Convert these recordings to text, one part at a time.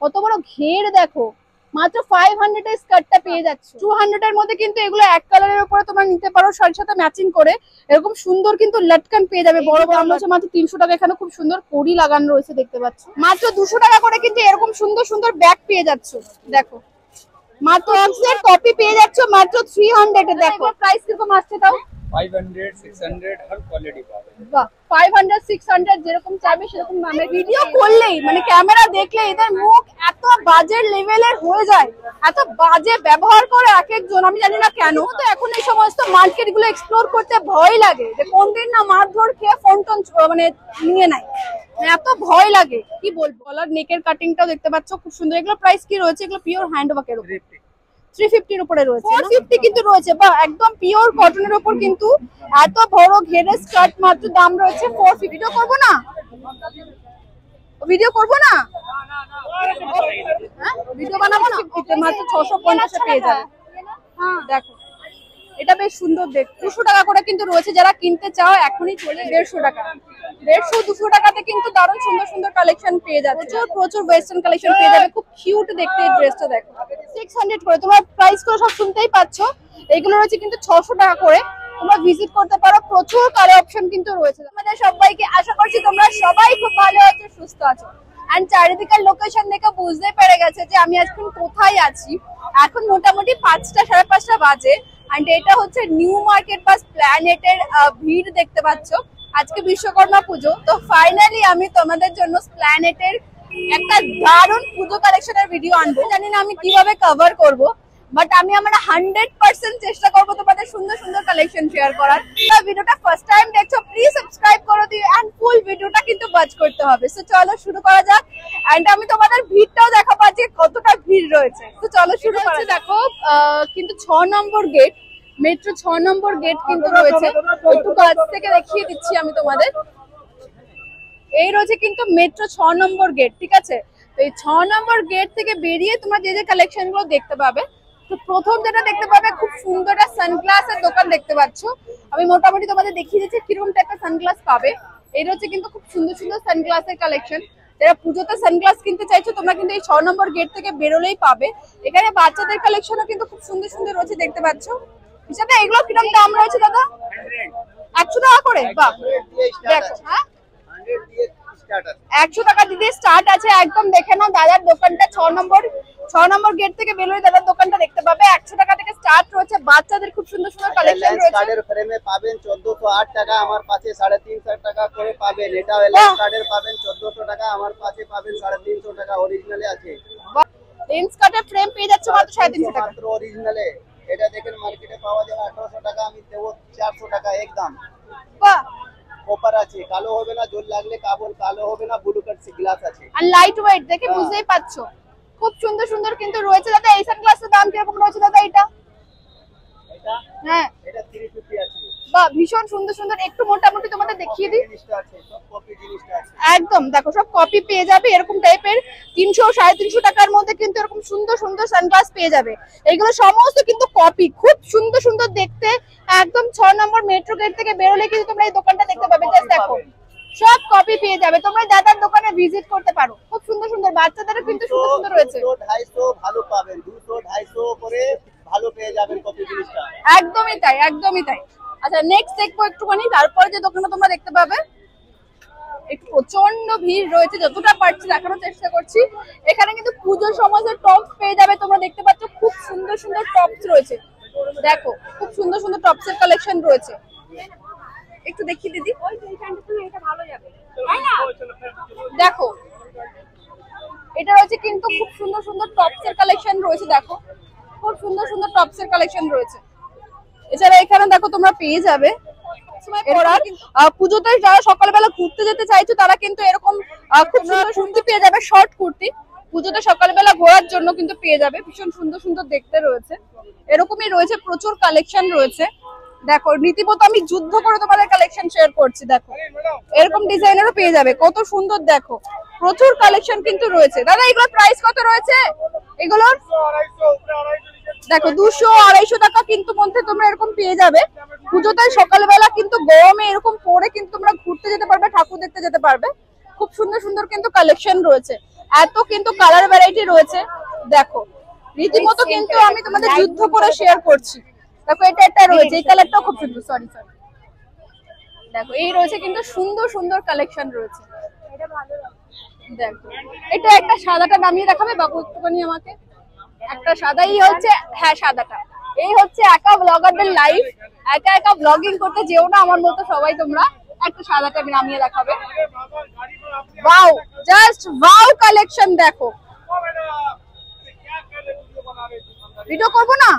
কত বড় ঘের দেখো, মাত্র 500 এর স্কার্টটা পেয়ে যাচ্ছ। 200 এর মধ্যে কিন্তু এগুলো এক কালারের উপরে তোমরা নিতে পারো, শাড়ির সাথে ম্যাচিং করে। এরকম সুন্দর কিন্তু লটকান পেয়ে যাবে বড় বড়। আমরা হচ্ছে মাত্র 300 টাকা। এখানে খুব সুন্দর কড়ি লাগানো রয়েছে দেখতে পাচ্ছ। মাত্র 200 টাকা করে কিন্তু এরকম সুন্দর সুন্দর ব্যাগ পেয়ে যাচ্ছ। দেখো মাত্র এর কপি পেয়ে যাচ্ছ মাত্র 300 এ। দেখো প্রাইস কিরকম আসছে তাও 500 600 हर क्वालिटी पाবে। বাহ, 500 600 যেরকম চাইবে সেরকম দামে। ভিডিও করলেই মানে ক্যামেরা দেখলে এদের মুখ এত বাজে লেভেলের হয়ে যায়, এত বাজে ব্যবহার করে এক একজন, আমি জানি না কেন। তো এখন এই সমস্ত মার্কেট গুলো এক্সপ্লোর করতে ভয় লাগে যে কোন দিন না মারধর খেয়ে ফোন টোন মানে নিয়ে নেয়, এত ভয় লাগে কি বলবো। গলার নেকের কাটিংটাও দেখতে পাচ্ছ খুব সুন্দর। এগুলো প্রাইস কি রয়েছে? এগুলো পিওর হ্যান্ডওয়ার্কের উপর 350 এর উপরে রয়েছে। 450 কিন্তু রয়েছে, বা একদম পিওর কটনের উপর কিন্তু এত বড় ঘেরের স্কার্ট মাত্র দাম রয়েছে 450। ভিডিও করব না, ভিডিও করব না, হ্যাঁ ভিডিও বানাবো না। মাত্র 650 এ পেয়ে যাবে। হ্যাঁ দেখো এটা বেশ সুন্দর দেখতে। 200 টাকা করে কিন্তু রয়েছে, যারা কিনতে চাও এখনই চলে। 150 টাকা, 150 200 টাকাতে কিন্তু দারুণ সুন্দর সুন্দর কালেকশন পেয়ে যাবে। প্রচুর ওয়েস্টার্ন কালেকশন পেয়ে যাবে, খুব কিউট দেখতে এই ড্রেসটা। দেখো 600 করে, তোমরা প্রাইস করে সব শুনতেই পাচ্ছ। এইগুলো রয়েছে কিন্তু 600 টাকা করে। তোমরা ভিজিট করতে পারো, প্রচুর কালার অপশন কিন্তু রয়েছে। তোমাদের সবাইকে আশা করছি তোমরা সবাই খুব ভালো আছো, সুস্থ আছো। এন্ড চারিদিকের লোকেশন দেখে বুঝতে পেরে গেছে যে আমি এখন কোথায় আছি। এখন মোটামুটি 5টা 5:30 বাজে। এন্ড এটা হচ্ছে নিউ মার্কেট বা প্ল্যানেটের ভিড় দেখতে পাচ্ছ। আজকে বিশ্বকর্মা পুজো, তো ফাইনালি আমি তোমাদের জন্য প্ল্যানেটের একটা দারুণ পুজো কালেকশনের ভিডিও আনবো। জানি না আমি কিভাবে কভার করব, বাট আমি আমার 100% চেষ্টা করবো তোমাদের সুন্দর সুন্দর কালেকশন শেয়ার করার। ভিডিওটা ফার্স্ট টাইম দেখছো প্লিজ সাবস্ক্রাইব করে দিও, এন্ড ফুল ভিডিওটা কিন্তু ওয়াচ করতে হবে। সো চলো শুরু করা যাক। এন্ড আমি তোমাদের ভিড়টাও দেখাবো যে কতটা ভিড় রয়েছে। তো চলো শুরু করা। দেখো কিন্তু 6 নম্বর গেট, মেট্রো 6 নম্বর গেট কিন্তু রয়েছে। একটু কাছ থেকে দেখিয়ে দিচ্ছি আমি তোমাদের। এই রয়েছে কিন্তু মেট্রো 6 নম্বর গেট, ঠিক আছে। তো এই 6 নম্বর গেট থেকে বেরিয়ে তোমরা যে যে কালেকশন গুলো দেখতে পাবে, তো প্রথম যেটা দেখতে পাবে খুব সুন্দর একটা সানগ্লাসের দোকান দেখতে পাচ্ছ। আমি মোটামুটি তোমাদের দেখিয়ে দিচ্ছি কিরকম টাইপের সানগ্লাস পাবে। এই রয়েছে কিন্তু খুব সুন্দর সুন্দর সানগ্লাসের কালেকশন। যারা পুজোতে সানগ্লাস কিনতে চাইছো তোমরা কিন্তু এই 6 নম্বর গেট থেকে বেরোলেই পাবে। এখানে বাচ্চাদের কালেকশনও কিন্তু খুব সুন্দর সুন্দর রয়েছে দেখতে পাচ্ছ। হিসাবে এগুলো কিরকম দাম রয়েছে দাদা? 100 টাকা করে। বাহ, দেখো হ্যাঁ 100 টাকা দিতে স্টার্ট আছে। একদম দেখে নাও দাদার দোকানটা 6 নম্বর গেট থেকে বেরোলে দাদার দোকানটা দেখতে পাবে। 100 টাকা থেকে স্টার্ট রয়েছে। বাচ্চাদের খুব সুন্দর সুন্দর কালেকশন রয়েছে। কার্ডের ফ্রেমে পাবেন 1408 টাকা, আমার কাছে 350 টাকা করে পাবেন। এটা লেন্স কার্ডের পাবেন 1400 টাকা, আমার কাছে পাবেন 350 টাকা। অরিজিনালে আছে। লেন্স কার্ডের ফ্রেম পেয়ে যাচ্ছে মাত্র 350 টাকা। মাত্র অরিজিনালে। এটা দেখেন মার্কেটে পাওয়া যায় 1800 টাকা, আমি দেব 400 টাকা একদম। বাহ, কপার আছে, কালো হবে না, জল লাগলে কাবল কালো হবে না। ব্লু কাট গ্লাস আছে আর লাইট ওয়েট দেখে বুঝতেই পাচ্ছো খুব সুন্দর সুন্দর কিন্তু রয়েছে। দাদা এই সানগ্লাসের দাম কিরকম রয়েছে দাদা? এটা হ্যাঁ এটা 350 আছে। বাহ, ভীষণ সুন্দর সুন্দর। একটু মোটামুটি তোমাদের দেখিয়ে দিই। জিনিসটা আছে, সব কপি জিনিসটা আছে। একদম দেখো সব কপি পেয়ে যাবে এরকম টাইপের। 300 350 টাকার মধ্যে কিন্তু এরকম সুন্দর সুন্দর সানগ্লাস পেয়ে যাবে। এগুলো সমস্ত কিন্তু কপি, খুব সুন্দর সুন্দর দেখতে। একদম 6 নম্বর মেট্রো গেট থেকে বেরোলে কিন্তু তোমরা এই দোকানটা দেখতে পাবে। জাস্ট দেখো সব কপি পেয়ে যাবে। তোমরা দাদার দোকানে ভিজিট করতে পারো। খুব সুন্দর সুন্দর বাচ্চাদেরও কিন্তু সুন্দর সুন্দর রয়েছে। 200 ভালো পাবেন, 200 250 করে ভালো পেয়ে যাবেন কপি জিনিসটা। একদমই তাই, একদমই তাই। আচ্ছা নেক্সট দেখবো একটুখানি, তারপরে যে দোকানটা তোমরা দেখতে পাবে। একটু প্রচন্ড ভিড় রয়েছে, যতটা পারছি দেখানোর চেষ্টা করছি। এখানে কিন্তু পুজোর সমস্ত টপস পেয়ে যাবে। তোমরা দেখতে পাচ্ছ খুব সুন্দর সুন্দর টপস রয়েছে। দেখো খুব সুন্দর সুন্দর টপসের কালেকশন রয়েছে। একটু দেখি দিদি, এটা ভালো যাবে তাই না? দেখো এটা রয়েছে কিন্তু খুব সুন্দর সুন্দর টপসের কালেকশন রয়েছে। দেখো খুব সুন্দর সুন্দর টপসের কালেকশন রয়েছে। এছাড়া এখানে দেখো তোমরা পেয়ে যাবে পুজোতে যারা সকালবেলা ঘুরতে যেতে চাইছো তারা কিন্তু এরকম খুব সুন্দর কুর্তি পেয়ে যাবে, শর্ট কুর্তি। পুজোতে সকালবেলা ঘোরার জন্য কিন্তু পেয়ে যাবে, ভীষণ সুন্দর সুন্দর দেখতে রয়েছে। এরকমই রয়েছে, প্রচুর কালেকশন রয়েছে। দেখো রীতিমতো আমি যুদ্ধ করে তোমাদের কালেকশন শেয়ার করছি। দেখো এরকম ডিজাইনেরও পেয়ে যাবে, কত সুন্দর। দেখো প্রচুর কালেকশন কিন্তু রয়েছে। দাদা এগুলোর প্রাইস কত রয়েছে? এগুলোর দেখো 200 250 টাকা কিন্তু মধ্যে তোমরা এরকম পেয়ে যাবে। পুজোতে সকালবেলা কিন্তু গরমে এরকম পরে কিন্তু তোমরা ঘুরতে যেতে পারবে, ঠাকুর দেখতে যেতে পারবে। খুব সুন্দর সুন্দর কিন্তু কালেকশন রয়েছে, এত কিন্তু কালার ভ্যারাইটি রয়েছে। দেখো রীতিমতো কিন্তু আমি তোমাদের যুদ্ধ করে শেয়ার করছি। দেখো এটা রয়েছে, এই কালারটাও খুব সুন্দর, সরি দেখো এই রয়েছে কিন্তু সুন্দর সুন্দর কালেকশন রয়েছে। দেখো এটা একটা সাদাটা নামিয়ে দেখাবে বাবু একটুখানি আমাকে, একটা সাদাই হচ্ছে, হ্যাঁ সাদাটা। এই হচ্ছে একা ব্লগারদের লাইফ, একা একা ব্লগিং করতে যেও না আমার মতো সবাই তোমরা, একটা সাদাটা নামিয়ে দেখাবে। Wow, just wow collection. দেখো ভিডিও করবো না,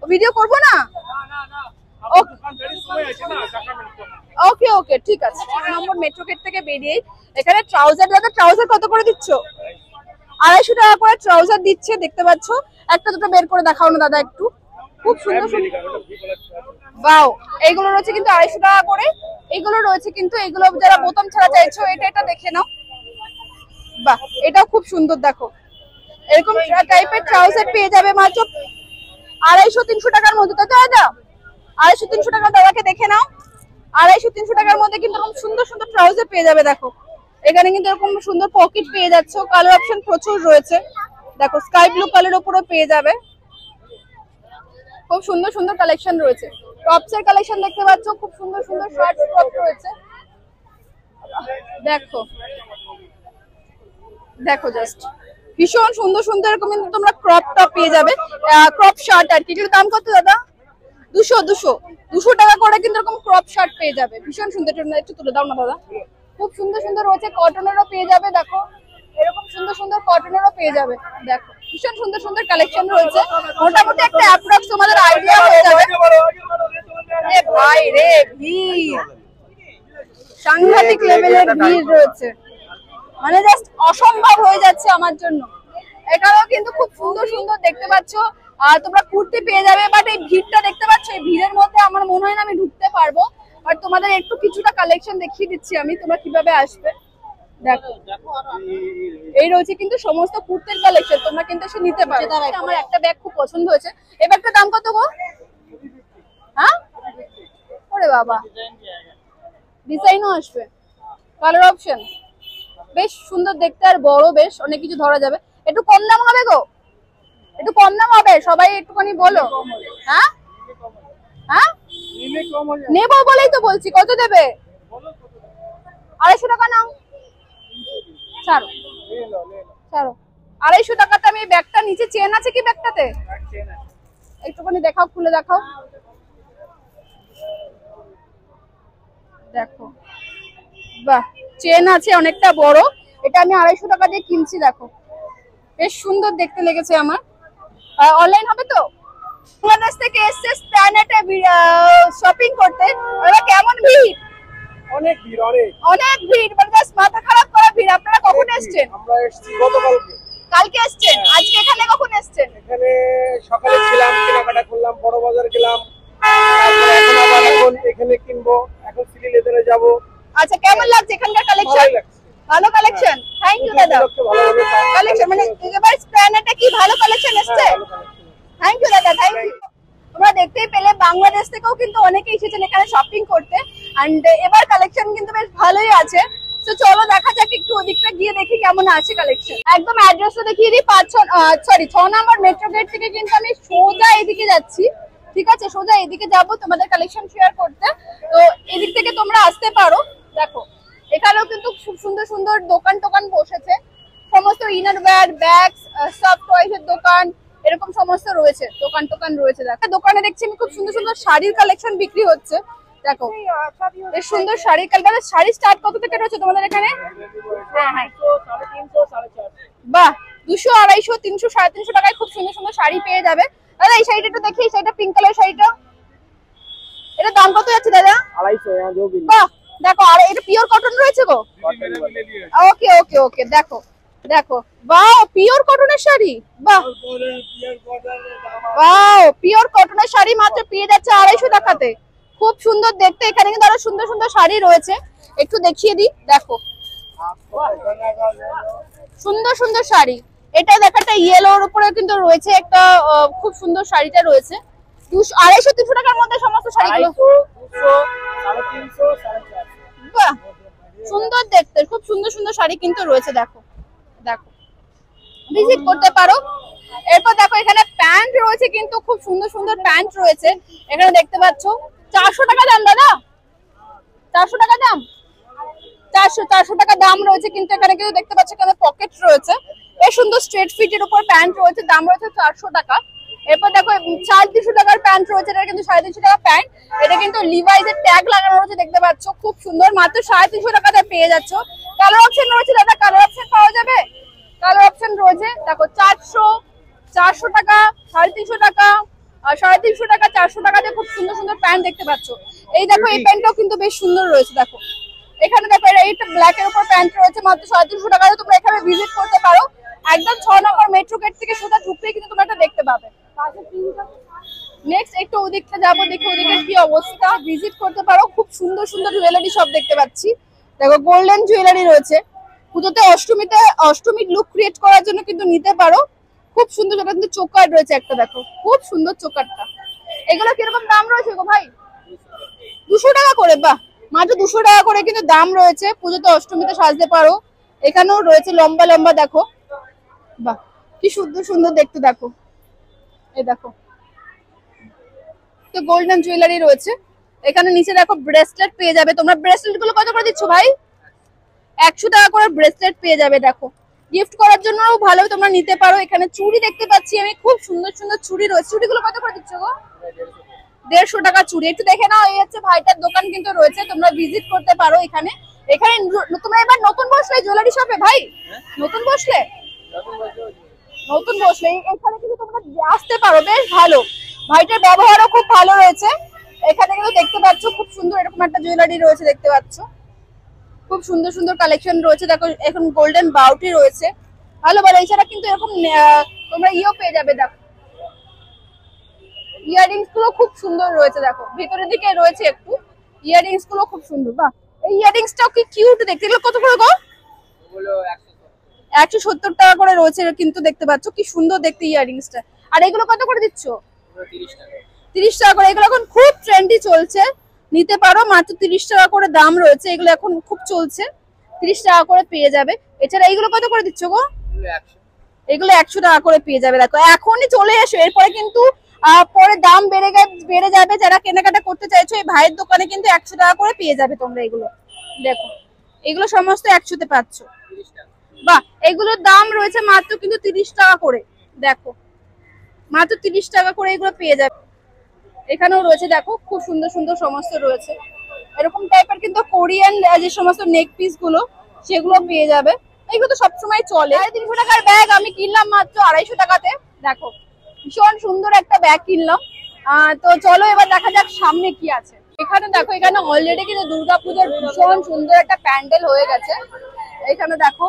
ভিডিও করবো না, ওকে ওকে ঠিক আছে। 6 নম্বর মেট্রো গেট থেকে বেরিয়ে এখানে ট্রাউজার, দাদা ট্রাউজার কত করে দিচ্ছ? 250 টাকা করে ট্রাউজার দিচ্ছে, দেখতে পাচ্ছ। একটা দুটো বের করে দেখাও না দাদা একটু, খুব সুন্দর সুন্দর। ওয়াও, এইগুলো রয়েছে কিন্তু 250 টাকা করে। এইগুলো রয়েছে কিন্তু, এগুলো যারা বোতাম ছাড়া চাইছো এটা দেখে নাও। বাহ, এটাও খুব সুন্দর। দেখো এরকম টাইপের ট্রাউজার পেয়ে যাবে মাত্র 250-300 টাকার মধ্যে। তাই তো দাদা 250-300 টাকা, দাদাকে দেখে নাও। 250-300 টাকার মধ্যে কিন্তু এরকম সুন্দর সুন্দর ট্রাউজার পেয়ে যাবে। দেখো এখানে কিন্তু এরকম সুন্দর পকেট পেয়ে যাচ্ছ, কালার অপশন প্রচুর রয়েছে। দেখো স্কাই ব্লু কালার উপরেও পেয়ে যাবে, খুব সুন্দর সুন্দর কালেকশন রয়েছে। টপস এর কালেকশন দেখতে পাচ্ছ, খুব সুন্দর সুন্দর শর্ট টপ রয়েছে। দেখো দেখো জাস্ট ভীষণ সুন্দর সুন্দর এরকম কিন্তু তোমরা ক্রপ টপ পেয়ে যাবে, ক্রপ শার্ট আর কি। এটার দাম কত দাদা? 200 টাকা করে কিন্তু এরকম ক্রপ শার্ট পেয়ে যাবে, ভীষণ সুন্দর। একটু তুলে দাও না দাদা, খুব সুন্দর সুন্দর রয়েছে। কটনেরও পেয়ে যাবে, দেখো এরকম সুন্দর সুন্দর কটনেরও পেয়ে যাবে। দেখো ভীষণ সুন্দর সুন্দর কালেকশন রয়েছে, মোটামুটি একটা অ্যাপ্রক্স তোমাদের আইডিয়া হয়ে যাবে। এ ভাই রে, ভিড় সাংঘাতিক লেভেলের ভিড় রয়েছে, মানে জাস্ট অসম্ভব হয়ে যাচ্ছে আমার জন্য। এখানেও কিন্তু খুব সুন্দর সুন্দর দেখতে পাচ্ছ আর তোমরা কুর্তি পেয়ে যাবে। বাট এই ভিড়টা দেখতে পাচ্ছ, এই ভিড়ের মধ্যে আমার মনে হয় না আমি ঢুকতে পারবো। আর তোমাদের একটু কিছুটা কালেকশন দেখিয়ে দিচ্ছি আমি, তোমরা কিভাবে আসবে। দেখো এই রয়েছে কিন্তু সমস্ত কুর্তির কালেকশন, তোমরা কিন্তু এসে নিতে পারো। আমার একটা ব্যাগ খুব পছন্দ হয়েছে, এই ব্যাগটার দাম কত গো? হ্যাঁ, ওরে বাবা, ডিজাইনও আসবে, কালার অপশন বেশ সুন্দর দেখতে আর বড়, বেশ অনেক কিছু ধরা যাবে। একটু কম দাম হবে গো, একটু কম দাম হবে, সবাই একটুখানি বলো। হ্যাঁ হ্যাঁ, নেবো বলেই তো বলছি। কত দেবে? 250 টাকা নাও, ছাড়ো ছাড়ো। 250 টাকাতে আমি ব্যাগটা, নিচে চেন আছে কি ব্যাগটাতে? একটুখানি দেখাও, খুলে দেখাও। দেখো বাহ, চেন আছে অনেকটা বড়। এটা আমি 250 টাকা দিয়ে কিনছি। দেখো বেশ সুন্দর দেখতে লেগেছে আমার। অনলাইন হবে তো? বাংলাদেশ থেকে এসছে প্ল্যানেটে শপিং করতে, ওরা কেমন ভিড়? অনেক ভিড়, অনেক ভিড়, মানে জাস্ট মাথা খারাপ করা ভিড়। আপনারা কখন এসেছেন? আমরা এসেছি গতকালকে। কালকে এসেছেন? আজকে এখানে কখন এসেছেন? এখানে সকালে ছিলাম, কেনাকাটা করলাম, বড় বাজার গেলাম, তারপরে এখন আবার এখানে কিনবো, এখন সিটি লেদারে যাবো। আচ্ছা, কেমন লাগছে এখানকার কালেকশন? ভালো কালেকশন, থ্যাংক ইউ দাদা। কালেকশন মানে এবার প্ল্যানেটে কি ভালো কালেকশন এসেছে? থ্যাংক ইউ দাদা, থ্যাংক ইউ। তোমরা দেখতেই পেলে বাংলাদেশ থেকেও কিন্তু অনেকে এসেছেন এখানে শপিং করতে, এন্ড এবার কালেকশন কিন্তু বেশ ভালোই আছে। তো চলো দেখা যাক একটু ওদিকটা গিয়ে দেখি কেমন আছে কালেকশন। একদম অ্যাড্রেসটা দেখিয়ে দিই, 6 নম্বর মেট্রো গেট থেকে কিন্তু আমি সোজা এদিকে যাচ্ছি। ঠিক আছে, সোজা এদিকে যাব তোমাদের কালেকশন শেয়ার করতে। তো এদিক থেকে তোমরা আসতে পারো। দেখো এখানেও কিন্তু খুব সুন্দর সুন্দর দোকান টোকান বসেছে, সমস্ত ইনার ওয়্যার, ব্যাগস, সফট টয়েসের দোকান, এরকম সমস্ত রয়েছে, দোকান টোকান রয়েছে। দেখো দোকানে দেখছি আমি খুব সুন্দর সুন্দর শাড়ির কালেকশন বিক্রি হচ্ছে। দেখো বেশ সুন্দর শাড়ি কালেকশন। শাড়ি স্টার্ট কত থেকে রয়েছে তোমাদের এখানে? হ্যাঁ হ্যাঁ, 350, 450। বাহ, 200, 250, 300, 350 টাকায় খুব সুন্দর সুন্দর শাড়ি পেয়ে যাবে। দাদা এই শাড়িটা একটু দেখি, এই শাড়িটা পিঙ্ক কালার শাড়িটা, এটার দাম কত যাচ্ছে দাদা? 250। বাহ দেখো, আর এটা পিওর কটন রয়েছে গো। ওকে ওকে ওকে, দেখো দেখো, বাহ পিওর কটনের শাড়ি, বাহ বাহ, পিওর কটনের শাড়ি মাত্র পেয়ে যাচ্ছে 250 টাকাতে, খুব সুন্দর দেখতে। এখানে কিন্তু আরো সুন্দর সুন্দর শাড়ি রয়েছে, একটু দেখিয়ে দিই। দেখো সুন্দর সুন্দর শাড়ি, এটা দেখো একটা ইয়েলোর উপরে কিন্তু রয়েছে একটা খুব সুন্দর শাড়িটা রয়েছে। 250-300 টাকার মধ্যে সমস্ত শাড়িগুলো। 200, 350, 450। বাহ সুন্দর দেখতে, খুব সুন্দর সুন্দর শাড়ি কিন্তু রয়েছে। দেখো দেখো, ভিজিট করতে পারো। এরপর দেখো এখানে প্যান্ট রয়েছে, কিন্তু খুব সুন্দর সুন্দর প্যান্ট রয়েছে এখানে দেখতে পাচ্ছ। 400 টাকা দাম দাদা, 400 টাকা দাম, 400 টাকা দাম রয়েছে। কিন্তু এখানে কিন্তু দেখতে পাচ্ছ এখানে পকেট রয়েছে, বেশ সুন্দর স্ট্রেট ফিটের উপর প্যান্ট রয়েছে, দাম রয়েছে 400 টাকা। এরপর দেখো 350 টাকার প্যান্ট রয়েছে, এটা কিন্তু 350 টাকা প্যান্ট, এটা কিন্তু লিভাইস এর ট্যাগ লাগানো রয়েছে দেখতে পাচ্ছ, খুব সুন্দর, মাত্র 350 টাকাতে পেয়ে যাচ্ছ। কালার অপশন রয়েছে দাদা, কালার অপশন পাওয়া যাবে, কালার অপশন রয়েছে দেখো। 400 টাকা, 350 টাকা, 350 টাকা, 400 টাকাতে খুব সুন্দর সুন্দর প্যান্ট দেখতে পাচ্ছ। এই দেখো এই প্যান্টটাও কিন্তু বেশ সুন্দর রয়েছে। দেখো এখানে দেখো এইটা ব্ল্যাক এর উপর প্যান্ট রয়েছে, মাত্র 350 টাকায় তোমরা এখানে ভিজিট করতে পারো। একদম 6 নম্বর মেট্রো গেট থেকে সোজা ঢুকলেই কিন্তু তোমরা এটা দেখতে পাবে। নেক্সট একটু ওদিকটা যাবো, দেখো ওদিকে কি অবস্থা, ভিজিট করতে পারো। খুব সুন্দর সুন্দর জুয়েলারি সব দেখতে পাচ্ছি। দেখো গোল্ডেন জুয়েলারি রয়েছে, পুজোতে অষ্টমীর লুক ক্রিয়েট করার জন্য কিন্তু নিতে পারো। খুব সুন্দর, এটা কিন্তু চোকার রয়েছে একটা, দেখো খুব সুন্দর চোকারটা। এগুলো কিরকম দাম রয়েছে গো ভাই? 200 টাকা করে, বাহ, মাত্র 200 টাকা করে কিন্তু দাম রয়েছে। পুজোতে অষ্টমীতে সাজতে পারো। এখানেও রয়েছে লম্বা লম্বা, দেখো বাহ কি সুন্দর সুন্দর দেখতে। দেখো এই দেখো তো গোল্ডেন জুয়েলারি রয়েছে এখানে। নিচে দেখো ব্রেসলেট পেয়ে যাবে তোমরা। ব্রেসলেট গুলো কত করে দিচ্ছ ভাই? 100 টাকা করে ব্রেসলেট পেয়ে যাবে। দেখো গিফট করার জন্যও ভালো, তোমরা নিতে পারো। এখানে চুড়ি দেখতে পাচ্ছি আমি, খুব সুন্দর সুন্দর চুড়ি রয়েছে। চুড়িগুলো কত করে দিচ্ছ গো? 150 টাকা চুড়ি। একটু দেখে নাও, এই হচ্ছে ভাইটার দোকান কিন্তু রয়েছে, তোমরা ভিজিট করতে পারো এখানে। এখানে তোমরা এবার নতুন বসলে জুয়েলারি শপে ভাই, নতুন বসলে এখানে কিন্তু তোমরা আসতে পারো, বেশ ভালো। ভাইটার ব্যবহারও খুব ভালো রয়েছে। এখানে কিন্তু দেখতে পাচ্ছ খুব সুন্দর এরকম একটা জুয়েলারি রয়েছে দেখতে পাচ্ছ, খুব সুন্দর সুন্দর কালেকশন রয়েছে। দেখো এখন গোল্ডেন বাউটি রয়েছে, ভালো ভালো। এছাড়া কিন্তু এরকম তোমরা ইও পেয়ে যাবে। দেখো ইয়াররিংস গুলো খুব সুন্দর রয়েছে, দেখো ভিতরের দিকে রয়েছে একটু, ইয়াররিংস গুলো খুব সুন্দর। বাহ, এই ইয়াররিংসটাও কি কিউট দেখতে। এগুলো কত করে গো? 170 টাকা করে রয়েছে কিন্তু দেখতে পাচ্ছ, কি সুন্দর দেখতে ইয়াররিংসটা। আর এগুলো কত করে দিচ্ছ? 30 টাকা করে। এগুলো এখন খুব ট্রেন্ডি চলছে, নিতে পারো, মাত্র 30 টাকা করে দাম রয়েছে। এগুলো এখন খুব চলছে, 30 টাকা করে পেয়ে যাবে। এছাড়া এইগুলো কত করে দিচ্ছ গো? এগুলো 100 টাকা করে পেয়ে যাবে। দেখো এখনই চলে এসো, এরপরে কিন্তু পরে দাম বেড়ে যাবে। যারা কেনাকাটা করতে চাইছো এই ভাইয়ের দোকানে কিন্তু 100 টাকা করে পেয়ে যাবে তোমরা এগুলো। দেখো এগুলো সমস্ত 100-তে পাচ্ছ। বাহ, এগুলোর দাম রয়েছে মাত্র কিন্তু 30 টাকা করে। দেখো মাত্র 30 টাকা করে এগুলো পেয়ে যাবে। এখানেও রয়েছে দেখো খুব সুন্দর সুন্দর সমস্ত রয়েছে এরকম টাইপের কিন্তু কোরিয়ান যে সমস্ত নেক পিস গুলো সেগুলো পেয়ে যাবে। এগুলো তো সবসময় চলে। 350 টাকার ব্যাগ আমি কিনলাম মাত্র 250 টাকাতে। দেখো ভীষণ সুন্দর একটা ব্যাগ কিনলাম। তো চলো এবার দেখা যাক সামনে কি আছে। এখানে দেখো, এখানে অলরেডি কিন্তু দুর্গাপূজার ভীষণ সুন্দর একটা প্যান্ডেল হয়ে গেছে। এখানে দেখো,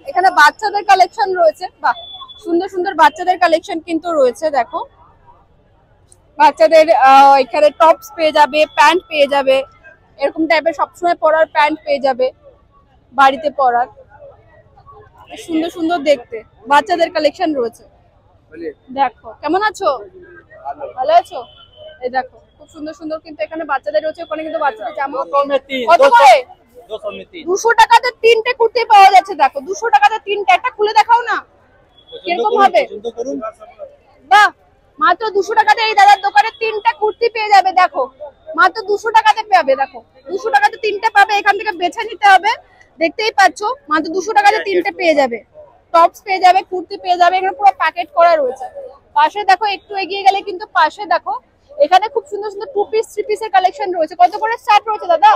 এখানে বাচ্চাদের কালেকশন রয়েছে। বাহ, সুন্দর সুন্দর বাচ্চাদের কালেকশন কিন্তু রয়েছে। দেখো বাচ্চাদের এখানে টপস পেয়ে যাবে, প্যান্ট পেয়ে যাবে, এরকম টাইপের সবসময় পরার প্যান্ট পেয়ে যাবে, বাড়িতে পরার। সুন্দর সুন্দর দেখতে বাচ্চাদের কালেকশন রয়েছে। দেখো কেমন আছো? ভালো আছো? এই দেখো খুব সুন্দর সুন্দর কিন্তু এখানে বাচ্চাদের রয়েছে। ওখানে কিন্তু বাচ্চাদের জামা কত করে? 200 টাকাতে 3টে কুর্তি পাওয়া যাচ্ছে। দেখো 200 টাকাতে 3টে, একটা খুলে দেখাও না কিরকম হবে। বাহ, মাত্র 200 টাকাতে এই দাদার দোকানে 3টা কুর্তি পেয়ে যাবে। দেখো মাত্র 200 টাকাতে পাবে। দেখো 200 টাকাতে 3টে পাবে, এখান থেকে বেছে নিতে হবে। দেখতেই পাচ্ছ মাত্র 200 টাকাতে 3টে পেয়ে যাবে। টপস পেয়ে যাবে, কুর্তি পেয়ে যাবে, এখানে পুরো প্যাকেট করা রয়েছে। পাশে দেখো একটু এগিয়ে গেলে কিন্তু পাশে দেখো এখানে খুব সুন্দর সুন্দর 2 পিস 3 পিসের কালেকশন রয়েছে। কত করে স্টার্ট রয়েছে দাদা?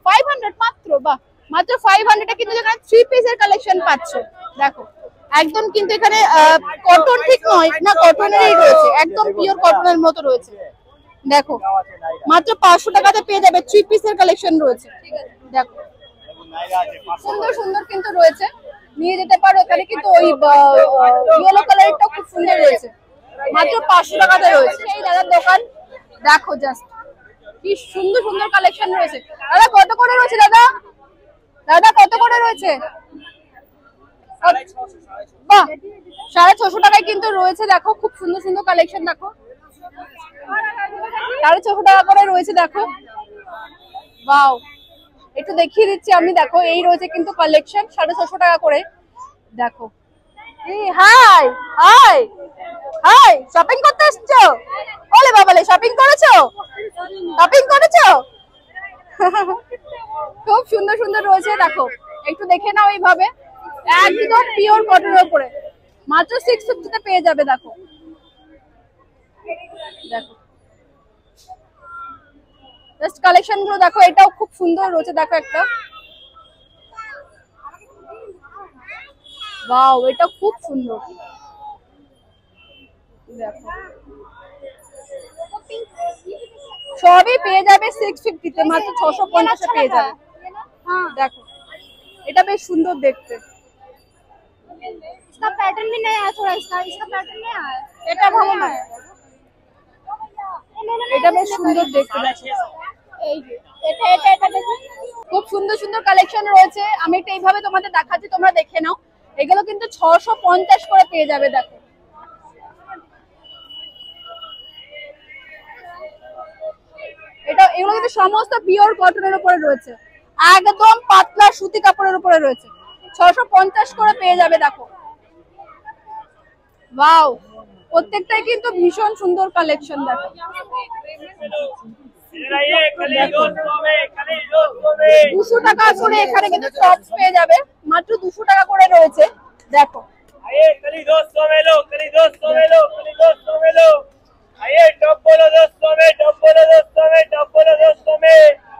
500 মাত্র। বাহ, মাত্র 500 কিন্তু এখানে 3 পিসের কালেকশন পাচ্ছ। দেখো একদম কিন্তু এখানে কটন ঠিক নয় না, কটনেরই রয়েছে, একদম পিওর কটনের মতো রয়েছে। দেখো মাত্র 500 টাকাতে পেয়ে যাবে, 3 পিসের কালেকশন রয়েছে। দেখো সুন্দর সুন্দর কিন্তু রয়েছে, নিয়ে যেতে পারো। এখানে কিন্তু ওই ইয়েলো কালারটা খুব সুন্দর রয়েছে, মাত্র 500 টাকাতে রয়েছে এই দাদার দোকান। দেখো জাস্ট কি সুন্দর সুন্দর কালেকশন রয়েছে। দাদা কত করে রয়েছে? দাদা দাদা কত করে রয়েছে? বাহ, 650 টাকায় কিন্তু রয়েছে। দেখো খুব সুন্দর সুন্দর কালেকশন। দেখো 650 টাকা করে রয়েছে। দেখো ওয়াও, একটু দেখিয়ে দিচ্ছি আমি। দেখো এই রয়েছে কিন্তু কালেকশন 650 টাকা করে। দেখো হাই হাই হাই, শপিং করতে এসছো? ওলে বাবালে, শপিং করেছো? শপিং করেছো? খুব সুন্দর সুন্দর রয়েছে, দেখো একটু দেখে নাও এইভাবে। একদম পিওর কটনের উপরে মাত্র 650 তে পেয়ে যাবে। দেখো দেখো জাস্ট কালেকশন গুলো দেখো, এটাও খুব সুন্দর রয়েছে। দেখো একটা, ওয়াও, এটা খুব সুন্দর। দেখো সবই পেয়ে যাবে 650 তে, মাত্র 650 এ পেয়ে যাবে। দেখো এটা বেশ সুন্দর দেখতে। इसका पैटर्न भी नया है थोड़ा, इसका पैटर्न नया है। এটা ভালো না, এটা বেশ সুন্দর দেখতে। এই যে এটা দেখুন, খুব সুন্দর সুন্দর কালেকশন রয়েছে। আমি এটা এইভাবে তোমাদের দেখাচ্ছি, তোমরা দেখে নাও। এগুলো কিন্তু 650 করে পেয়ে যাবে। দেখো এটা, এগুলো কিন্তু সমস্ত পিওর কটনের উপরে রয়েছে, একদম পাতলা সুতি কাপড়ের উপরে রয়েছে। 650 করে পেয়ে যাবে। দেখো ওয়াও, প্রত্যেকটাই কিন্তু ভীষণ সুন্দর কালেকশন। দেখো 200 টাকা করে এখানে কিন্তু টপস পেয়ে যাবে, মাত্র 200 টাকা করে রয়েছে। দেখো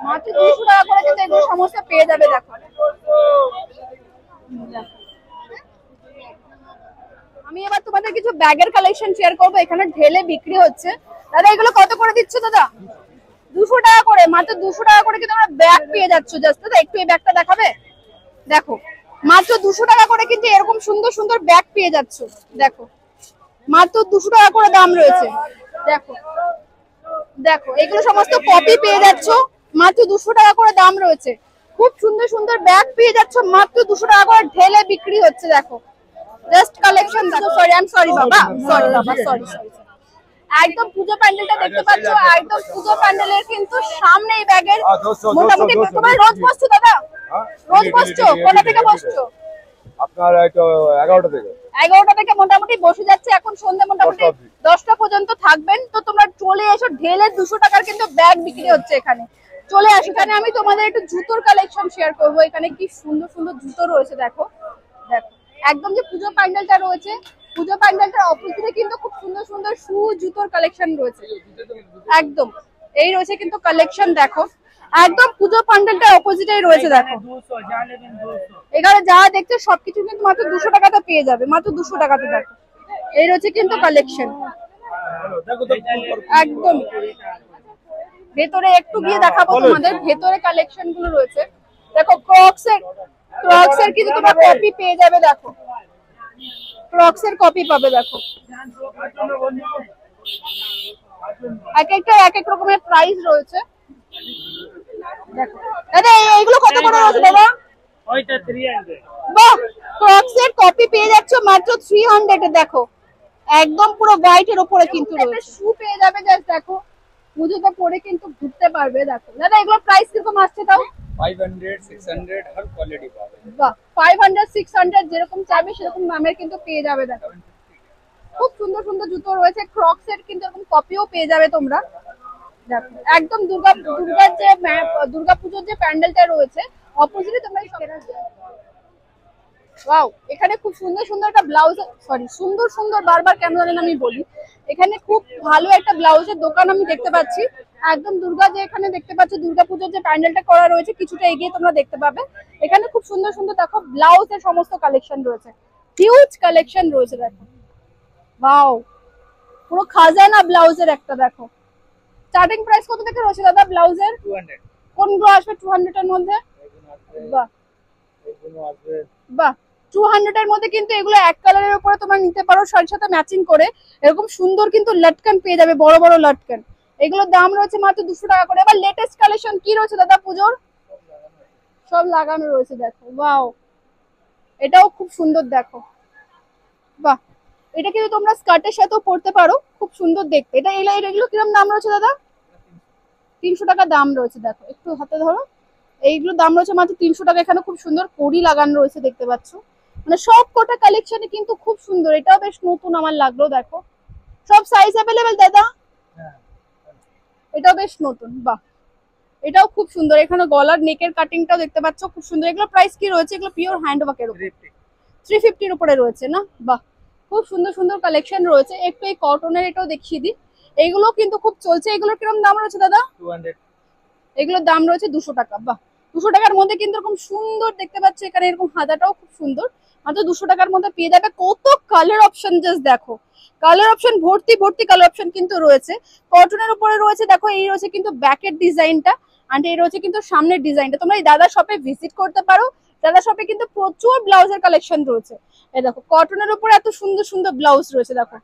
মাত্র 200 টাকা করে কিন্তু এগুলো সমস্ত পেয়ে যাবে। দেখো আমি এবার তোমাদের কিছু ব্যাগের কালেকশন শেয়ার করবো। এখানে ঢেলে বিক্রি হচ্ছে। দাদা এগুলো কত করে দিচ্ছ দাদা? 200 টাকা করে, মাত্র 200 টাকা করে কিন্তু তোমরা ব্যাগ পেয়ে যাচ্ছ। জাস্ট দাদা একটু এই ব্যাগটা দেখাবে? দেখো মাত্র 200 টাকা করে কিন্তু এরকম সুন্দর সুন্দর ব্যাগ পেয়ে যাচ্ছ। দেখো মাত্র 200 টাকা করে দাম রয়েছে। দেখো দেখো এগুলো সমস্ত কপি পেয়ে যাচ্ছ, মাত্র 200 টাকা করে দাম রয়েছে। খুব সুন্দর সুন্দর ব্যাগ পেয়ে যাচ্ছ, মাত্র 200 টাকা করে ঢেলে বিক্রি হচ্ছে। দেখো জাস্ট কালেকশন দেখো। সরি, আই এম সরি বাবা, সরি বাবা, সরি সরি। একদম পুজো প্যান্ডেলটা দেখতে পাচ্ছ, একদম পুজো প্যান্ডেলের কিন্তু সামনে এই ব্যাগের মোটামুটি। তোমরা রোজ বসছো দাদা? রোজ বসছো? কোথা থেকে বসছো? আপনার তো 11টা থেকে 11টা থেকে মোটামুটি বসে যাচ্ছে। এখন সন্ধ্যা মোটামুটি 10টা পর্যন্ত থাকবেন। তো তোমরা চলে এসো, ঢেলে 200 টাকার কিন্তু ব্যাগ বিক্রি হচ্ছে এখানে। চলে আসো। এখানে আমি তোমাদের একটু জুতোর কালেকশন শেয়ার করব। এখানে কি সুন্দর সুন্দর জুতো রয়েছে। দেখো দেখো একদম যে পুজো প্যান্ডেলটা রয়েছে, পুজো প্যান্ডেলটার অপোজিটে কিন্তু খুব সুন্দর সুন্দর শু জুতোর কালেকশন রয়েছে। একদম এই রয়েছে কিন্তু কালেকশন। দেখো একদম পুজো প্যান্ডেলটার অপোজিটেই রয়েছে। দেখো এখানে যা দেখছো সবকিছু কিন্তু মাত্র 200 টাকাতে পেয়ে যাবে, মাত্র 200 টাকাতে। দেখো এই রয়েছে কিন্তু কালেকশন। একদম ভেতরে একটু গিয়ে দেখাবো তোমাদের, ভেতরে কালেকশন গুলো রয়েছে। দেখো ক্রক্স এর কিন্তু তোমরা কপি পেয়ে যাবে। দেখো ক্রক্স এর কপি পাবে। দেখো এক একটা এক এক রকমের প্রাইস রয়েছে। দেখো দাদা এইগুলো কত করে রয়েছে দাদা? ওইটা 300। বাহ, ক্রক্স এর কপি পেয়ে যাচ্ছ মাত্র 300 এ। দেখো একদম পুরো হোয়াইট এর উপরে কিন্তু রয়েছে। শু পেয়ে যাবে। জাস্ট দেখো পুজোতে পরে কিন্তু ঘুরতে পারবে। দেখো দাদা এগুলো প্রাইস কিরকম আসছে তাও? 500 600 हर क्वालिटी पावे। বাহ, 500 600 যেরকম চাইবে সেরকম দামের কিন্তু পেয়ে যাবে। দেখো খুব সুন্দর সুন্দর জুতো রয়েছে। ক্রক্স এর কিন্তু এরকম কপিও পেয়ে যাবে তোমরা। দেখো একদম দুর্গাপুজোর যে প্যান্ডেলটা রয়েছে অপোজিটে তোমরা ওয়াও, এখানে খুব সুন্দর সুন্দর একটা ব্লাউজ, সরি সুন্দর সুন্দর বারবার কেন জানেন আমি বলি, এখানে খুব ভালো একটা ব্লাউজের দোকান আমি দেখতে পাচ্ছি। একদম দুর্গা যে এখানে দেখতে পাচ্ছ, দুর্গাপুজোর যে প্যান্ডেলটা করা রয়েছে কিছুটা এগিয়ে তোমরা দেখতে পাবে। এখানে খুব সুন্দর সুন্দর দেখো ব্লাউজের সমস্ত কালেকশন রয়েছে, হিউজ কালেকশন রয়েছে। দেখো ওয়াও, পুরো খাজানা ব্লাউজের একটা। দেখো স্টার্টিং প্রাইস কত থেকে রয়েছে দাদা ব্লাউজের? 200। কোনগুলো আসবে 200 এর মধ্যে? বাহ বাহ, 200 এর মধ্যে কিন্তু এগুলো এক কালারের উপরে তোমরা নিতে পারো, শাড়ির সাথে ম্যাচিং করে। এরকম সুন্দর কিন্তু লটকান পেয়ে যাবে, বড় বড় লটকান। এগুলোর দাম রয়েছে মাত্র 200 টাকা করে। এবার লেটেস্ট কালেকশন কি রয়েছে দাদা পুজোর? সব লাগানো রয়েছে। দেখো ওয়াও, এটাও খুব সুন্দর। দেখো বাহ, এটা কিন্তু তোমরা স্কার্টের সাথেও পরতে পারো, খুব সুন্দর দেখতে। এটা এগুলো কিরকম দাম রয়েছে দাদা? 300 টাকা দাম রয়েছে। দেখো একটু হাতে ধরো। এইগুলো দাম রয়েছে মাত্র 300 টাকা। এখানে খুব সুন্দর কড়ি লাগানো রয়েছে দেখতে পাচ্ছ, মানে সব কটা কালেকশনে কিন্তু খুব সুন্দর। এটাও বেশ নতুন আমার লাগলো, দেখো সব সাইজ অ্যাভেলেবেল দাদা। এটাও বেশ নতুন, বাহ এটাও খুব সুন্দর। এখানে গলার নেকের কাটিংটাও দেখতে পাচ্ছ খুব সুন্দর। এগুলো প্রাইস কি রয়েছে? এগুলো পিওর হ্যান্ড ওয়ার্কের উপর 350 এর উপরে রয়েছে না? বাহ খুব সুন্দর সুন্দর কালেকশন রয়েছে। একটু এই কটনের এটাও দেখিয়ে দিই, এইগুলো কিন্তু খুব চলছে। এগুলোর কিরকম দাম রয়েছে দাদা? 200। এগুলোর দাম রয়েছে 200 টাকা। বাহ 200 টাকার মধ্যে কিন্তু এরকম সুন্দর দেখতে পাচ্ছ, এখানে এরকম হাতাটাও খুব সুন্দর, মাত্র 200 টাকার মধ্যে পেয়ে যাবে। কত কালার অপশন, জাস্ট দেখো কালার অপশন ভর্তি ভর্তি কালার অপশন কিন্তু রয়েছে। কটনের উপরে রয়েছে, দেখো এই রয়েছে কিন্তু ব্যাকের ডিজাইনটা, আর এই রয়েছে কিন্তু সামনের ডিজাইনটা। তোমরা এই দাদা শপে ভিজিট করতে পারো। দাদা শপে কিন্তু প্রচুর ব্লাউজের কালেকশন রয়েছে। এই দেখো কটনের উপরে এত সুন্দর সুন্দর ব্লাউজ রয়েছে, দেখো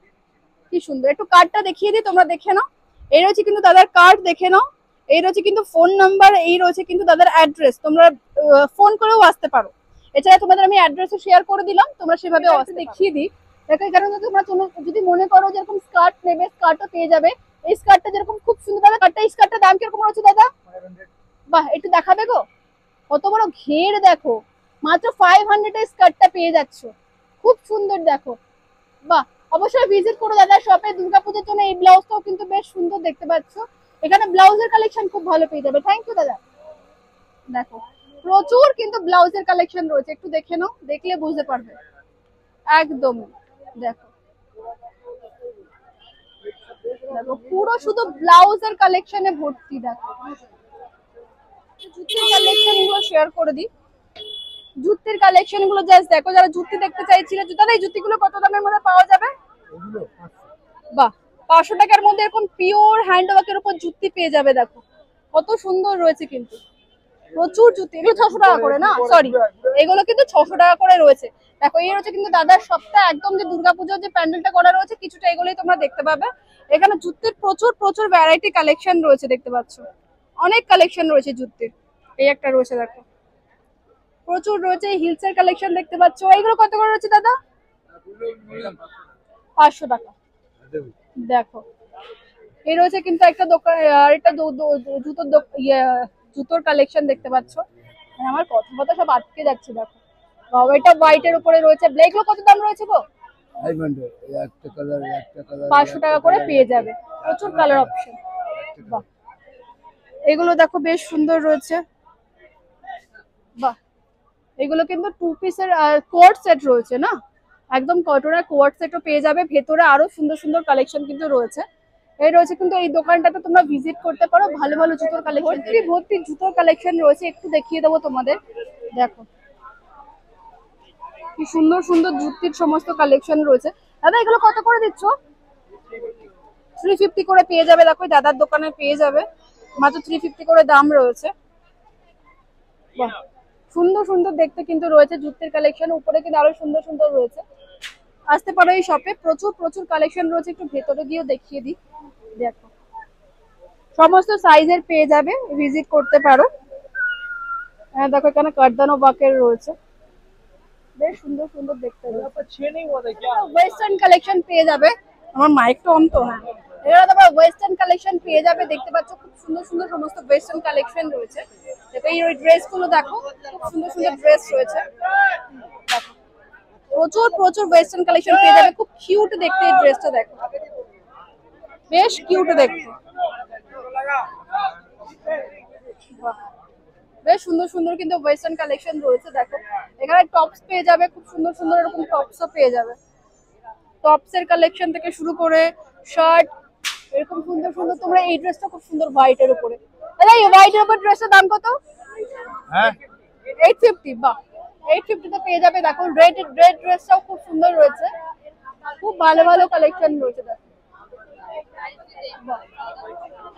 কি সুন্দর। একটু কার্ডটা দেখিয়ে দিই, তোমরা দেখে নাও। এই রয়েছে কিন্তু দাদার কার্ড, দেখে নাও। এই রয়েছে কিন্তু ফোন নাম্বার, এই রয়েছে কিন্তু দাদার অ্যাড্রেস, তোমরা ফোন করেও আসতে পারো। এছাড়া তোমাদের আমি অ্যাড্রেসও শেয়ার করে দিলাম, তোমরা সেভাবে দেখিয়ে দিই। দেখো এখানে তোমরা যদি মনে করো যেরকম স্কার্ট নেবে, স্কার্টও পেয়ে যাবে। এই স্কার্টটা যেরকম খুব সুন্দর দাদা, এই স্কার্টটার দাম কিরকম রয়েছে দাদা? বাহ একটু দেখাবে গো, কত বড় ঘের দেখো, মাত্র 500 এর স্কার্টটা পেয়ে যাচ্ছ, খুব সুন্দর দেখো। বাহ অবশ্যই ভিজিট করো দাদা শপে। দুর্গাপূজার জন্য এই ব্লাউজটাও কিন্তু বেশ সুন্দর দেখতে পাচ্ছ। এখানে ব্লাউজের কালেকশন খুব ভালো পেয়ে যাবে। থ্যাংক ইউ দাদা। দেখো প্রচুর কিন্তু ব্লাউজের কালেকশন রয়েছে, একটু দেখে নাও, দেখলে বুঝতে পারবে একদম। দেখো দেখো পুরো শুধু ব্লাউজের কালেকশনে ভর্তি। দেখো জুতির কালেকশন গুলো শেয়ার করে দিই, জুতির কালেকশন গুলো জাস্ট দেখো। যারা জুতি দেখতে চাইছিল, দাদা এই জুতিগুলো কত দামের মধ্যে পাওয়া যাবে? বাহ 500 টাকার মধ্যে এরকম পিওর হ্যান্ড ওয়ার্কের উপর জুতি পেয়ে যাবে। দেখো কত সুন্দর রয়েছে কিন্তু, প্রচুর জুতি। এগুলো 600 টাকা করে না, সরি এগুলো কিন্তু 600 টাকা করে রয়েছে। দেখো এই রয়েছে কিন্তু দাদার সপ্তাহ একদম যে দুর্গাপূজার যে প্যান্ডেলটা করা রয়েছে, কিছুটা এগুলোই তোমরা দেখতে পাবে। এখানে জুতির প্রচুর প্রচুর ভ্যারাইটি কালেকশন রয়েছে, দেখতে পাচ্ছ অনেক কালেকশন রয়েছে জুতির। এই একটা রয়েছে দেখো, প্রচুর রয়েছে। হিলসের কালেকশন দেখতে পাচ্ছ। এইগুলো কত করে রয়েছে দাদা? 500 টাকা। দেখো এই রয়েছে কিন্তু একটা দোকান, আর একটা জুতোর কালেকশন দেখতে পাচ্ছ। আমার কথা সব আটকে যাচ্ছে। দেখো বাবা এটা হোয়াইটের উপরে রয়েছে। এগুলো কত দাম রয়েছে গো? 500 টাকা করে পেয়ে যাবে, প্রচুর কালার অপশন। বাহ এগুলো দেখো বেশ সুন্দর রয়েছে। বাহ এগুলো কিন্তু 2 পিসের কোয়ার্ট সেট রয়েছে না, একদম কটনের কোয়ার্ট সেটও পেয়ে যাবে। ভেতরে আরো সুন্দর সুন্দর কালেকশন কিন্তু রয়েছে। এই রয়েছে কিন্তু এই দোকানটাতে তোমরা ভিজিট করতে পারো। ভালো ভালো জুতোর কালেকশন, ভর্তি জুতোর কালেকশন রয়েছে। একটু দেখিয়ে দেবো তোমাদের, দেখো কি সুন্দর সুন্দর জুতির সমস্ত কালেকশন রয়েছে। দাদা এগুলো কত করে দিচ্ছ? 350 করে পেয়ে যাবে। দেখো দাদার দোকানে পেয়ে যাবে, মাত্র 350 করে দাম রয়েছে। বাহ সুন্দর সুন্দর দেখতে কিন্তু রয়েছে জুতির কালেকশন। উপরে কিন্তু আরো সুন্দর সুন্দর রয়েছে, আসতে পারো এই শপে। প্রচুর প্রচুর কালেকশন রয়েছে, একটু ভেতরে গিয়েও দেখিয়ে দিই। দেখো সমস্ত সাইজের পেয়ে যাবে, ভিজিট করতে পারো। হ্যাঁ দেখো এখানে কারদানো বাকের রয়েছে, বেশ সুন্দর সুন্দর দেখতে রয়েছে। ওয়েস্টার্ন কালেকশন পেয়ে যাবে। আমার মাইকটা অন তো, হ্যাঁ এরা তোমরা ওয়েস্টার্ন কালেকশন পেয়ে যাবে। দেখতে পাচ্ছ খুব সুন্দর সুন্দর সমস্ত ওয়েস্টার্ন কালেকশন রয়েছে। দেখো এই ড্রেস গুলো দেখো, খুব সুন্দর সুন্দর ড্রেস রয়েছে। প্রচুর প্রচুর ওয়েস্টার্ন কালেকশন পেয়ে যাবে, খুব কিউট দেখতে এই ড্রেসটা। দেখো বেশ কিউট দেখতে, বেশ সুন্দর সুন্দর কিন্তু ওয়েস্টার্ন কালেকশন রয়েছে। দেখো এখানে টপস পেয়ে যাবে, খুব সুন্দর সুন্দর এরকম টপসও পেয়ে যাবে। টপসের কালেকশন থেকে শুরু করে শার্ট এরকম সুন্দর সুন্দর। তোমরা এই ড্রেসটা খুব সুন্দর হোয়াইটের উপরে। দাদা এই হোয়াইটের উপর ড্রেসের দাম কত? হ্যাঁ 850। বাহ 850 তে পেয়ে যাবে। দেখো রেড ড্রেসটাও খুব সুন্দর রয়েছে, খুব ভালো ভালো কালেকশন রয়েছে। দেখো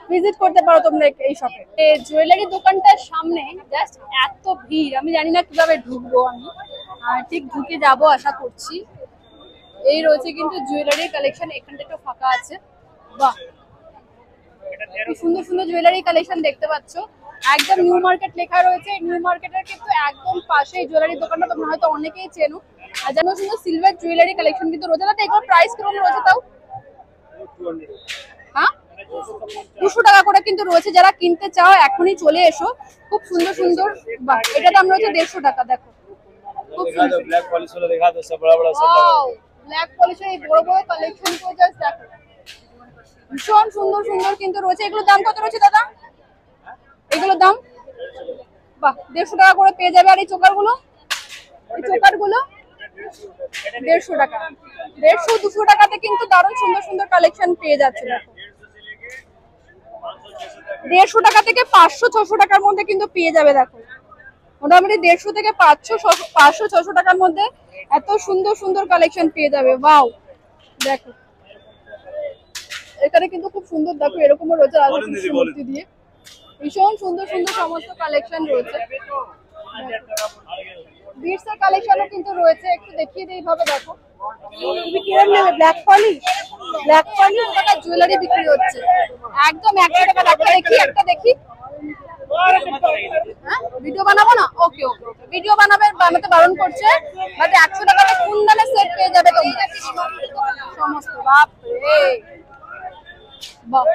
ভিজিট করতে পারো তোমরা এই শপে। এই জুয়েলারি দোকানটার সামনে জাস্ট এত ভিড়, আমি জানি না কিভাবে ঢুকবো। আমি ঠিক ঢুকে যাবো আশা করছি। এই রয়েছে কিন্তু জুয়েলারির কালেকশন, এখানটা একটু ফাঁকা আছে। বাহ সুন্দর সুন্দর জুয়েলারি কালেকশন দেখতে পাচ্ছ। একদম নিউ মার্কেট লেখা রয়েছে, নিউ মার্কেটের কিন্তু একদম পাশে এই জুয়েলারি দোকানটা তোমরা হয়তো অনেকেই চেনো। আর যেন সুন্দর সিলভার জুয়েলারি কালেকশন কিন্তু রয়েছে। তাতে এগুলোর প্রাইস কিরকম রয়েছে তাও? হ্যাঁ 200 টাকা করে কিন্তু রয়েছে, যারা কিনতে চাও এখনই চলে এসো। খুব সুন্দর সুন্দর, বাহ এটা দাম রয়েছে 150 টাকা। দেখো খুব সুন্দর ब्लैक पॉलिश वाला दिखा दो, सब बड़ा बड़ा सब ওয়াও, ব্ল্যাক পলিশের এই বড় বড় কালেকশন গুলো জাস্ট দেখো, ভীষণ সুন্দর সুন্দর কিন্তু রয়েছে। এগুলোর দাম কত রয়েছে দাদা? এগুলোর দাম বাহ 150 টাকা করে পেয়ে যাবে। আর এই চোকার গুলো 150 টাকা, 150-200 টাকাতে কিন্তু দারুণ সুন্দর সুন্দর কালেকশন পেয়ে যাচ্ছে। দেখো 150 টাকা থেকে 500-600 টাকার মধ্যে কিন্তু পেয়ে যাবে। দেখো মোটামুটি 150 থেকে 500-600 টাকার মধ্যে এত সুন্দর সুন্দর কালেকশন পেয়ে যাবে। ওয়াও দেখো এখানে কিন্তু খুব সুন্দর, দেখো এরকমও রয়েছে রাধাকৃষ্ণ মূর্তি দিয়ে, ভীষণ সুন্দর সুন্দর সমস্ত কালেকশন রয়েছে। বিটসের কালেকশনও কিন্তু রয়েছে, একটু দেখিয়ে দিই এইভাবে। দেখো তুমি কিরকম নেবে? ব্ল্যাক পলিশ টাকা জুয়েলারি বিক্রি হচ্ছে একদম 100 টাকা। দেখো দেখি একটা দেখি, ভিডিও বানাবো না? ওকে ওকে ওকে, ভিডিও বানাতে বারণ করছে, বাট 100 টাকাতে কুন্দনের সেট পেয়ে যাবে তোমরা সমস্ত। বাপরে বাহ,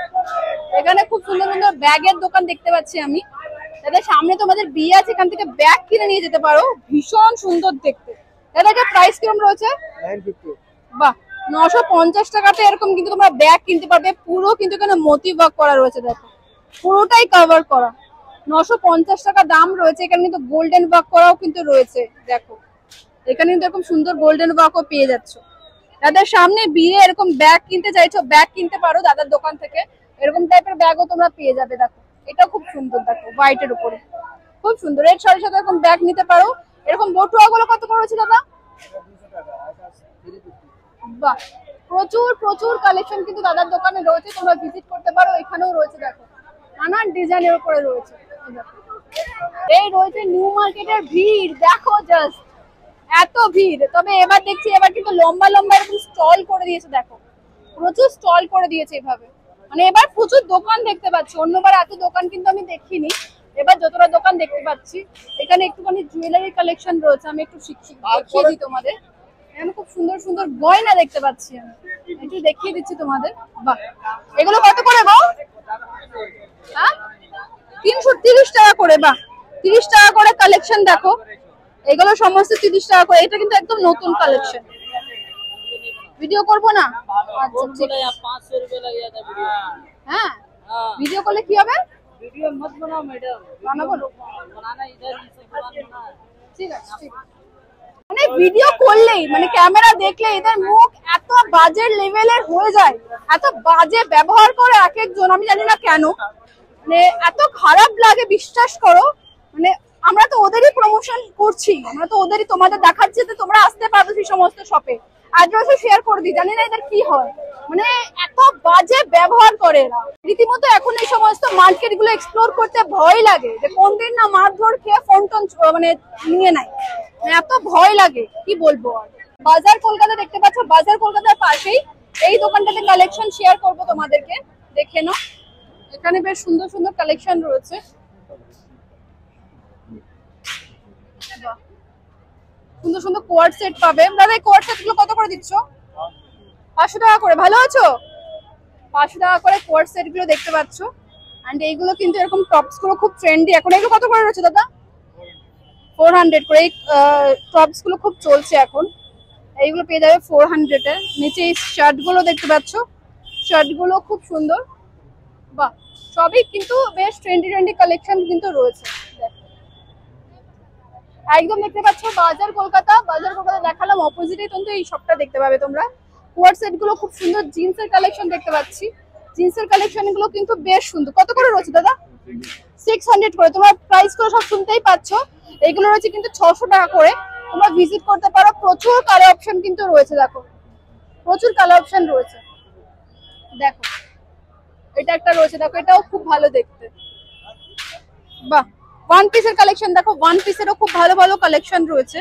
এখানে খুব সুন্দর সুন্দর ব্যাগের দোকান দেখতে পাচ্ছি আমি। দাদা সামনে তোমাদের বিয়ে আছে, এখান থেকে ব্যাগ কিনে নিয়ে যেতে পারো, ভীষণ সুন্দর দেখতে। দাদা এটা প্রাইস কিরকম রয়েছে? 950। বাহ 950 টাকাতে এরকম কিন্তু তোমরা ব্যাগ কিনতে পারবে। পুরো কিন্তু এখানে মোতি ওয়ার্ক করা রয়েছে, দেখো পুরোটাই কভার করা। 950 টাকা দাম রয়েছে। এখানে কিন্তু গোল্ডেন ওয়ার্ক করাও কিন্তু রয়েছে। দেখো এখানে কিন্তু এরকম সুন্দর গোল্ডেন ওয়ার্কও পেয়ে যাচ্ছ। দাদার সামনে বিয়ে, এরকম ব্যাগ কিনতে চাইছো, ব্যাগ কিনতে পারো দাদার দোকান থেকে। এরকম টাইপের ব্যাগও তোমরা পেয়ে যাবে। দেখো এটা খুব সুন্দর, দেখো হোয়াইটের উপরে খুব সুন্দর। এর সাথে সাথে এরকম ব্যাগ নিতে পারো। এরকম বটুয়া গুলো কত করে হচ্ছে দাদা? বাহ প্রচুর প্রচুর কালেকশন কিন্তু দাদার দোকানে রয়েছে, তোমরা ভিজিট করতে পারো। এখানেও রয়েছে দেখো নানান ডিজাইনের উপরে রয়েছে। এই রয়েছে নিউ মার্কেটের ভিড়, দেখো জাস্ট এত ভিড়। তবে এবার দেখছি এবার কিন্তু লম্বা লম্বা এরকম স্টল করে দিয়েছে। দেখো প্রচুর স্টল করে দিয়েছে এভাবে, মানে এবার প্রচুর দোকান দেখতে পাচ্ছি। অন্যবার এত দোকান কিন্তু আমি দেখিনি, এবার যতটা দোকান দেখতে পাচ্ছি। এখানে একটুখানি জুয়েলারি কালেকশন রয়েছে, আমি একটু দেখিয়ে দিই তোমাদের। এখানে খুব সুন্দর সুন্দর গয়না দেখতে পাচ্ছি, আমি একটু দেখিয়ে দিচ্ছি তোমাদের। বাহ এগুলো কত করে গো? হ্যাঁ 330 টাকা করে। বাহ 30 টাকা করে কালেকশন। দেখো এগুলো সমস্ত 30 টাকা করে। এটা কিন্তু একদম নতুন কালেকশন। ভিডিও করবো না? আচ্ছা ঠিক আছে। 500 रुपए लग जाता वीडियो। হ্যাঁ ভিডিও করলে কি হবে? वीडियो मत बनाओ मैडम, বানাবো না? बनाना इधर ही सब बनाना है। ঠিক আছে ঠিক আছে। মানে ভিডিও করলেই, মানে ক্যামেরা দেখলে এদের মুখ এত বাজে লেভেলের হয়ে যায়, এত বাজে ব্যবহার করে এক একজন, আমি জানি না কেন, মানে এত খারাপ লাগে বিশ্বাস করো। মানে আমরা তো ওদেরই প্রমোশন করছি, আমরা তো ওদেরই তোমাদের দেখাচ্ছি যে তোমরা আসতে পারবে সেই সমস্ত শপে, অ্যাড্রেসও শেয়ার করে দিই। জানি না এদের কি হয়, মানে এত বাজে ব্যবহার করে এরা রীতিমতো। এখন এই সমস্ত মার্কেট গুলো এক্সপ্লোর করতে ভয় লাগে, যে কোন দিন না মারধর খেয়ে ফোন টোন মানে নিয়ে নেয়, এত ভয় লাগে কি বলবো। আর বাজার কলকাতা দেখতে পাচ্ছ, বাজার কলকাতার পাশেই এই দোকানটাতে কালেকশন শেয়ার করবো তোমাদেরকে, দেখে নাও। এখানে বেশ সুন্দর সুন্দর কালেকশন রয়েছে। সুন্দর সুন্দর কোয়ার্ড সেট পাবে। দাদা এই কোয়ার্ড সেট গুলো কত করে দিচ্ছ? 500 টাকা করে। ভালো আছো? 500 টাকা করে কোয়ার্ড সেট গুলো দেখতে পাচ্ছ। এন্ড এইগুলো কিন্তু এরকম টপস গুলো খুব ট্রেন্ডি। এখন এগুলো কত করে রয়েছে দাদা? 400 করে। এই টপস গুলো খুব চলছে এখন, এইগুলো পেয়ে যাবে 400 এ। নিচে এই শার্ট গুলো দেখতে পাচ্ছ, শার্ট গুলো খুব সুন্দর। বাহ সবই কিন্তু বেশ ট্রেন্ডি ট্রেন্ডি কালেকশন কিন্তু রয়েছে। একদম দেখতে পাচ্ছ বাজার কলকাতা। বাজার কলকাতা দেখালাম, অপোজিটে কিন্তু এই শপটা দেখতে পাবে তোমরা। কোয়ার্ড সেট গুলো খুব সুন্দর। জিন্সের কালেকশন দেখতে পাচ্ছি, জিন্সের কালেকশন গুলো কিন্তু বেশ সুন্দর। কত করে রয়েছে দাদা? 600 করে। তোমরা প্রাইস করে সব শুনতেই পাচ্ছ। এইগুলো রয়েছে কিন্তু 600 টাকা করে। তোমরা ভিজিট করতে পারো, প্রচুর কালার অপশন কিন্তু রয়েছে। দেখো প্রচুর কালার অপশন রয়েছে। দেখো এটা একটা রয়েছে, দেখো এটাও খুব ভালো দেখতে। বাহ ওয়ান পিসের কালেকশন দেখো, ওয়ান পিসেরও খুব ভালো ভালো কালেকশন রয়েছে।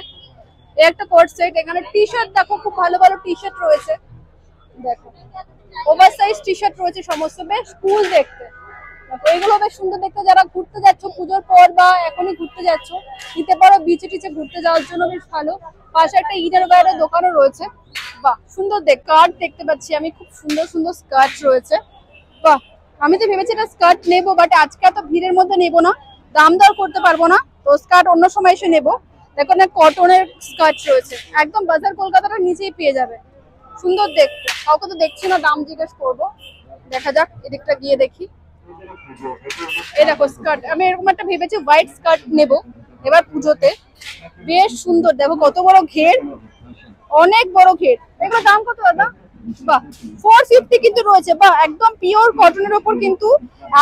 এই একটা কোট সেট। এখানে টি শার্ট দেখো, খুব ভালো ভালো টি শার্ট রয়েছে। দেখো ওভার সাইজ টি শার্ট রয়েছে সমস্ত, বেশ কুল দেখতে। দেখো এগুলো বেশ সুন্দর দেখতে। যারা ঘুরতে যাচ্ছ পুজোর পর বা এখনই ঘুরতে যাচ্ছ, নিতে পারো। বিচে টিচে ঘুরতে যাওয়ার জন্য বেশ ভালো। পাশে একটা ইনার ওয়্যারের দোকানও রয়েছে। বাহ সুন্দর স্কার্ট দেখতে পাচ্ছি আমি, খুব সুন্দর সুন্দর স্কার্ট রয়েছে। বাহ আমি তো ভেবেছি এটা স্কার্ট নেবো, বাট আজকে এত ভিড়ের মধ্যে নেবো না, দাম দর করতে পারবো না, তো স্কার্ট অন্য সময় এসে নেবো। দেখো না কটনের স্কার্ট রয়েছে, একদম বাজার কলকাতাটা নিচেই পেয়ে যাবে, সুন্দর দেখতে। কাউকে তো দেখছি না, দাম জিজ্ঞেস করবো, দেখা যাক এদিকটা গিয়ে দেখি। এই দেখো স্কার্ট, আমি এরকম একটা ভেবেছি হোয়াইট স্কার্ট নেবো এবার পুজোতে, বেশ সুন্দর। দেখো কত বড় ঘের, অনেক বড় ঘের। এগুলো দাম কত দাদা? বাহ 450 কিন্তু রয়েছে, বাহ একদম পিওর কটনের উপর কিন্তু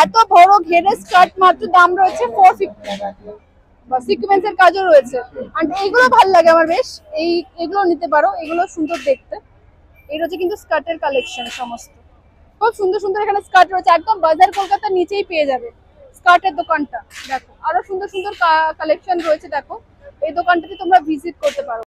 এত বড় ঘেরের স্কার্ট, মাত্র দাম রয়েছে 450। বা সিকোয়েন্সের কাজও রয়েছে, আর এইগুলো ভালো লাগে আমার বেশ, এগুলো নিতে পারো, এগুলো সুন্দর দেখতে। এই রয়েছে কিন্তু স্কার্টের কালেকশন সমস্ত, খুব সুন্দর সুন্দর এখানে স্কার্ট রয়েছে, একদম বাজার কলকাতার নিচেই পেয়ে যাবে স্কার্টের দোকানটা। দেখো আরো সুন্দর সুন্দর কালেকশন রয়েছে, দেখো এই দোকানটাতে তোমরা ভিজিট করতে পারো।